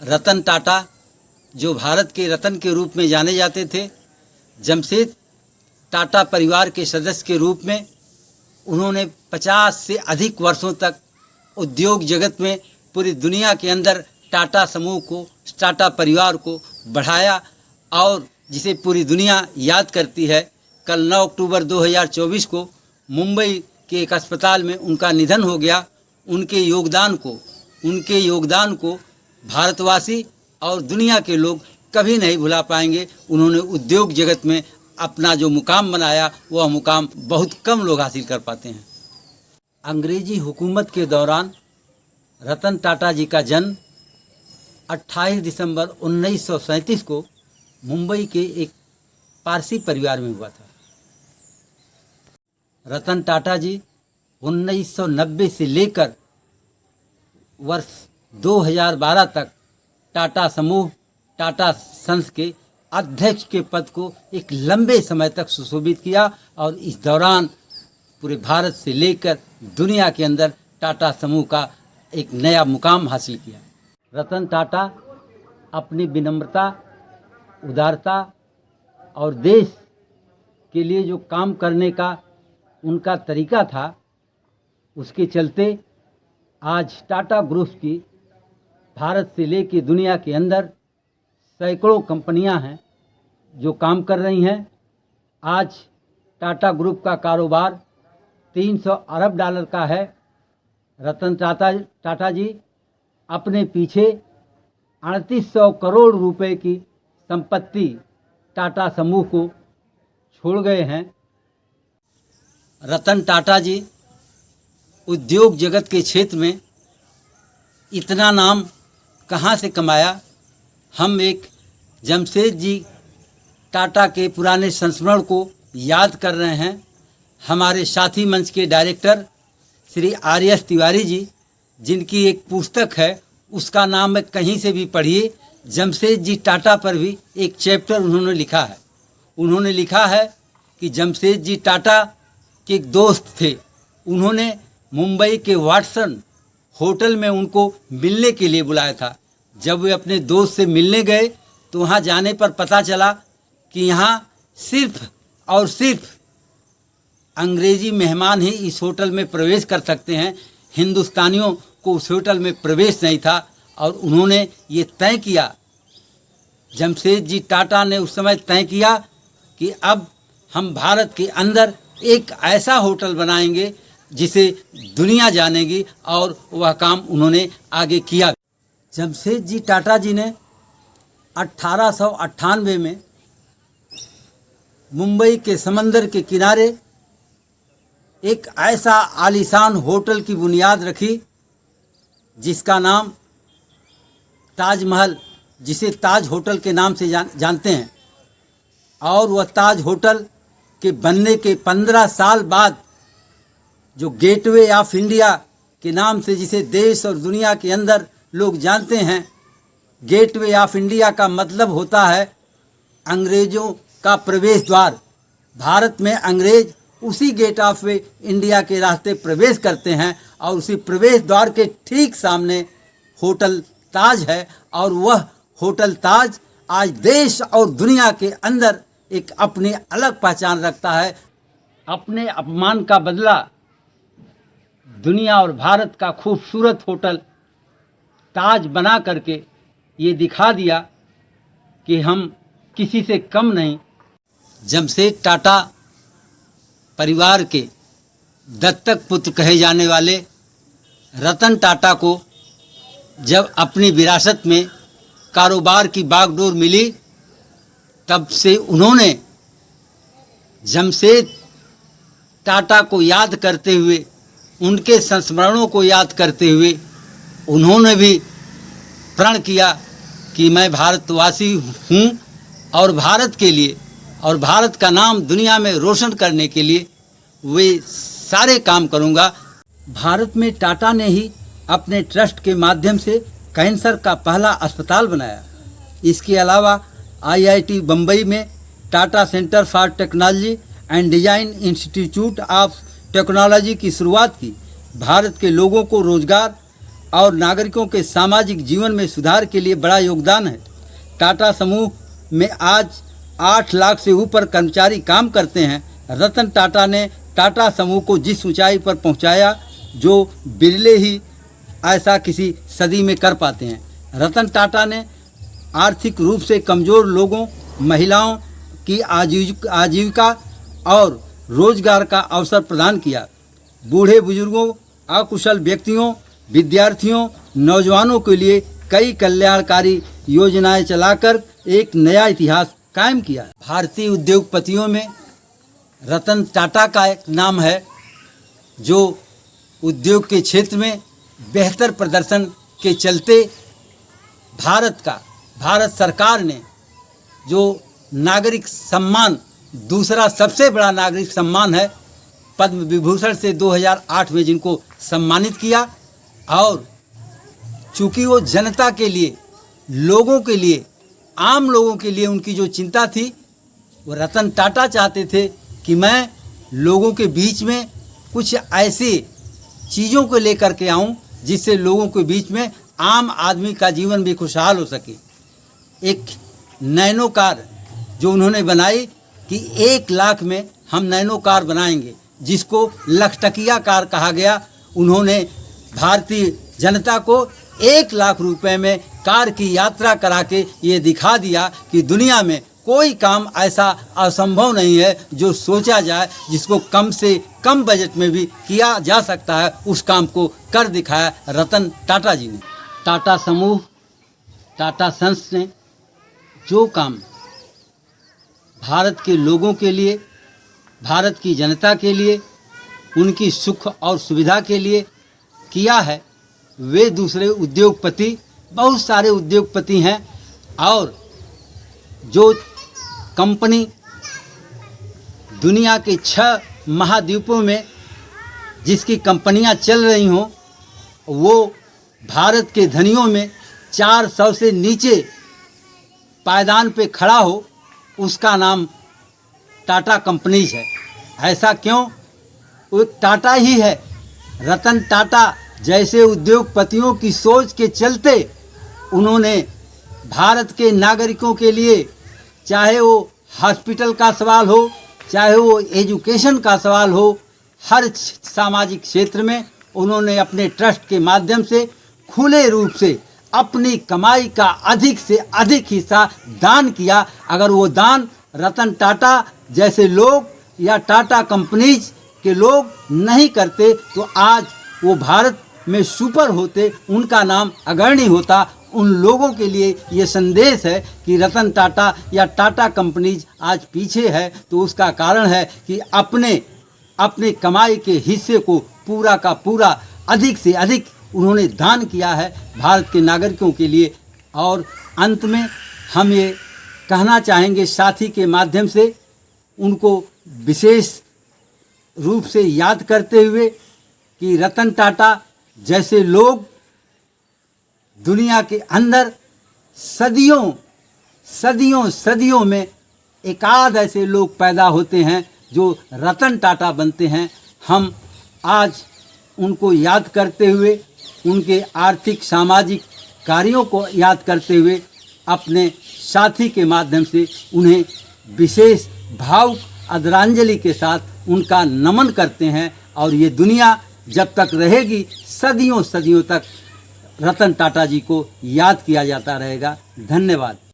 रतन टाटा, जो भारत के रतन के रूप में जाने जाते थे, जमशेद टाटा परिवार के सदस्य के रूप में उन्होंने 50 से अधिक वर्षों तक उद्योग जगत में पूरी दुनिया के अंदर टाटा समूह को, टाटा परिवार को बढ़ाया और जिसे पूरी दुनिया याद करती है। कल 9 अक्टूबर 2024 को मुंबई के एक अस्पताल में उनका निधन हो गया। उनके योगदान को भारतवासी और दुनिया के लोग कभी नहीं भुला पाएंगे। उन्होंने उद्योग जगत में अपना जो मुकाम बनाया, वह मुकाम बहुत कम लोग हासिल कर पाते हैं। अंग्रेजी हुकूमत के दौरान रतन टाटा जी का जन्म 28 दिसंबर 1937 को मुंबई के एक पारसी परिवार में हुआ था। रतन टाटा जी 1990 से लेकर वर्ष 2012 तक टाटा समूह, टाटा सन्स के अध्यक्ष के पद को एक लंबे समय तक सुशोभित किया और इस दौरान पूरे भारत से लेकर दुनिया के अंदर टाटा समूह का एक नया मुकाम हासिल किया। रतन टाटा अपनी विनम्रता, उदारता और देश के लिए जो काम करने का उनका तरीका था, उसके चलते आज टाटा ग्रुप की भारत से लेकर दुनिया के अंदर सैकड़ों कंपनियां हैं जो काम कर रही हैं। आज टाटा ग्रुप का कारोबार 300 अरब डॉलर का है। रतन टाटा जी अपने पीछे 3800 करोड़ रुपए की संपत्ति टाटा समूह को छोड़ गए हैं। रतन टाटा जी उद्योग जगत के क्षेत्र में इतना नाम कहाँ से कमाया। हम एक जमशेद जी टाटा के पुराने संस्मरण को याद कर रहे हैं। हमारे साथी मंच के डायरेक्टर श्री आर.एस. तिवारी जी, जिनकी एक पुस्तक है, उसका नाम कहीं से भी पढ़िए, जमशेद जी टाटा पर भी एक चैप्टर उन्होंने लिखा है। उन्होंने लिखा है कि जमशेद जी टाटा के एक दोस्त थे। उन्होंने मुंबई के वाटसन होटल में उनको मिलने के लिए बुलाया था। जब वे अपने दोस्त से मिलने गए तो वहाँ जाने पर पता चला कि यहाँ सिर्फ और सिर्फ अंग्रेजी मेहमान ही इस होटल में प्रवेश कर सकते हैं। हिंदुस्तानियों को उस होटल में प्रवेश नहीं था और उन्होंने ये तय किया, जमशेद जी टाटा ने उस समय तय किया कि अब हम भारत के अंदर एक ऐसा होटल बनाएंगे जिसे दुनिया जानेगी, और वह काम उन्होंने आगे किया। जमशेद जी टाटा जी ने 1898 में मुंबई के समंदर के किनारे एक ऐसा आलीशान होटल की बुनियाद रखी जिसका नाम ताजमहल, जिसे ताज होटल के नाम से जानते हैं। और वह ताज होटल के बनने के 15 साल बाद जो गेटवे ऑफ इंडिया के नाम से, जिसे देश और दुनिया के अंदर लोग जानते हैं, गेटवे ऑफ इंडिया का मतलब होता है अंग्रेज़ों का प्रवेश द्वार। भारत में अंग्रेज उसी गेट ऑफ इंडिया के रास्ते प्रवेश करते हैं और उसी प्रवेश द्वार के ठीक सामने होटल ताज है। और वह होटल ताज आज देश और दुनिया के अंदर एक अपनी अलग पहचान रखता है। अपने अपमान का बदला दुनिया और भारत का खूबसूरत होटल ताज बना करके ये दिखा दिया कि हम किसी से कम नहीं। जमशेद टाटा परिवार के दत्तक पुत्र कहे जाने वाले रतन टाटा को जब अपनी विरासत में कारोबार की बागडोर मिली, तब से उन्होंने जमशेद टाटा को याद करते हुए, उनके संस्मरणों को याद करते हुए, उन्होंने भी प्रण किया कि मैं भारतवासी हूँ और भारत के लिए और भारत का नाम दुनिया में रोशन करने के लिए वे सारे काम करूँगा। भारत में टाटा ने ही अपने ट्रस्ट के माध्यम से कैंसर का पहला अस्पताल बनाया। इसके अलावा IIT बम्बई में Tata centre for technology and design institute of technology की शुरुआत की। भारत के लोगों को रोजगार और नागरिकों के सामाजिक जीवन में सुधार के लिए बड़ा योगदान है। टाटा समूह में आज 8 लाख से ऊपर कर्मचारी काम करते हैं। रतन टाटा ने टाटा समूह को जिस ऊंचाई पर पहुंचाया जो बिरले ही ऐसा किसी सदी में कर पाते हैं। रतन टाटा ने आर्थिक रूप से कमज़ोर लोगों, महिलाओं की आजीविका और रोजगार का अवसर प्रदान किया। बूढ़े बुजुर्गों, अकुशल व्यक्तियों, विद्यार्थियों, नौजवानों के लिए कई कल्याणकारी योजनाएं चलाकर एक नया इतिहास कायम किया। भारतीय उद्योगपतियों में रतन टाटा का एक नाम है जो उद्योग के क्षेत्र में बेहतर प्रदर्शन के चलते भारत सरकार ने जो नागरिक सम्मान, दूसरा सबसे बड़ा नागरिक सम्मान है, पद्म विभूषण से 2008 में जिनको सम्मानित किया। और चूँकि वो जनता के लिए, लोगों के लिए, आम लोगों के लिए उनकी जो चिंता थी, वो रतन टाटा चाहते थे कि मैं लोगों के बीच में कुछ ऐसी चीज़ों को लेकर के आऊँ जिससे लोगों के बीच में आम आदमी का जीवन भी खुशहाल हो सके। एक नैनो कार जो उन्होंने बनाई कि 1 लाख में हम नैनो कार बनाएंगे, जिसको लखटकिया कार कहा गया। उन्होंने भारतीय जनता को 1 लाख रुपए में कार की यात्रा करा के ये दिखा दिया कि दुनिया में कोई काम ऐसा असंभव नहीं है जो सोचा जाए, जिसको कम से कम बजट में भी किया जा सकता है। उस काम को कर दिखाया रतन टाटा जी ने। टाटा समूह, टाटा सन्स ने जो काम भारत के लोगों के लिए, भारत की जनता के लिए, उनकी सुख और सुविधा के लिए किया है, वे दूसरे उद्योगपति, बहुत सारे उद्योगपति हैं। और जो कंपनी दुनिया के 6 महाद्वीपों में जिसकी कंपनियां चल रही हों, वो भारत के धनियों में 400 से नीचे पायदान पे खड़ा हो, उसका नाम टाटा कंपनीज है। ऐसा क्यों? वो टाटा ही है। रतन टाटा जैसे उद्योगपतियों की सोच के चलते उन्होंने भारत के नागरिकों के लिए, चाहे वो हॉस्पिटल का सवाल हो, चाहे वो एजुकेशन का सवाल हो, हर सामाजिक क्षेत्र में उन्होंने अपने ट्रस्ट के माध्यम से खुले रूप से अपनी कमाई का अधिक से अधिक हिस्सा दान किया। अगर वो दान रतन टाटा जैसे लोग या टाटा कंपनीज के लोग नहीं करते तो आज वो भारत में सुपर होते, उनका नाम अग्रणी होता। उन लोगों के लिए ये संदेश है कि रतन टाटा या टाटा कंपनीज आज पीछे है, तो उसका कारण है कि अपने कमाई के हिस्से को पूरा का पूरा अधिक से अधिक उन्होंने दान किया है भारत के नागरिकों के लिए। और अंत में हम ये कहना चाहेंगे साथी के माध्यम से, उनको विशेष रूप से याद करते हुए कि रतन टाटा जैसे लोग दुनिया के अंदर सदियों में एकाध ऐसे लोग पैदा होते हैं जो रतन टाटा बनते हैं। हम आज उनको याद करते हुए, उनके आर्थिक सामाजिक कार्यों को याद करते हुए अपने साथी के माध्यम से उन्हें विशेष भावुक आदरांजलि के साथ उनका नमन करते हैं। और ये दुनिया जब तक रहेगी सदियों तक रतन टाटा जी को याद किया जाता रहेगा। धन्यवाद।